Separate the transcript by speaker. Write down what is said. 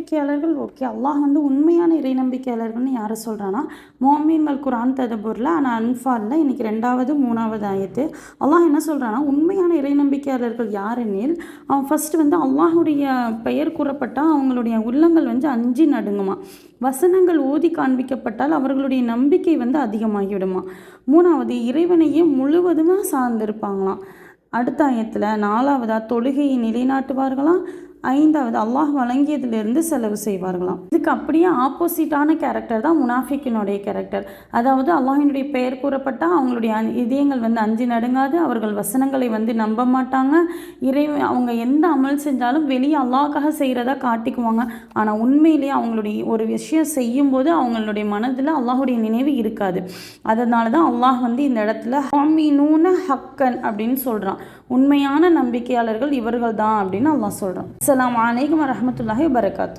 Speaker 1: நம்பிக்கையாளர்கள் okay. அல்லாஹ் வந்து உண்மையான இறை நம்பிக்கையாளர்கள்னு யாரை சொல்கிறான்னா, மோமீன்கள் குர்ஆன் ததபுரில் ஆனால் அன்ஃபாலில் இன்றைக்கி 2வது 3வது ஆயத்து அல்லாஹ் என்ன சொல்கிறான்னா, உண்மையான இறை நம்பிக்கையாளர்கள் யாரெனில் அவன் ஃபஸ்ட்டு வந்து அல்லாஹுடைய பெயர் கூறப்பட்டால் அவங்களுடைய உள்ளங்கள் வந்து அஞ்சி நடுங்குமா. வசனங்கள் ஓதி காண்பிக்கப்பட்டால் அவர்களுடைய நம்பிக்கை வந்து அதிகமாகிவிடுமா. 3வது இறைவனையே முழுவதுமாக சார்ந்திருப்பாங்களாம். அடுத்த ஆயத்தில் 4வதாக தொழுகையை நிலைநாட்டுவார்களாம். 5வது அல்லாஹ் வழங்கியதிலிருந்து செலவு செய்வார்களாம். இதுக்கு அப்படியே ஆப்போசிட்டான கேரக்டர் தான் முனாஃபிக்கினுடைய கேரக்டர். அதாவது அல்லாஹினுடைய பெயர் கூறப்பட்டால் அவங்களுடைய இதயங்கள் வந்து அஞ்சி நடுங்காது, அவர்கள் வசனங்களை வந்து நம்ப மாட்டாங்க. அவங்க எந்த அமல் செஞ்சாலும் வெளியே அல்லாஹ்க்காக செய்கிறதா காட்டிக்குவாங்க. ஆனால் உண்மையிலேயே அவங்களுடைய ஒரு விஷயம் செய்யும்போது அவங்களுடைய மனதில் அல்லாஹுடைய நினைவு இருக்காது. அதனால தான் அல்லாஹ் வந்து இந்த இடத்துல ஹாமினூன ஹக்கன் அப்படின்னு சொல்கிறான். உண்மையான நம்பிக்கையாளர்கள் இவர்கள் தான் அப்படின்னு அல்லாஹ் சொல்கிறான். அஸ்ஸலாமு அலைக்கும் வரஹ்மத்துல்லாஹி வபரகாத்துஹு.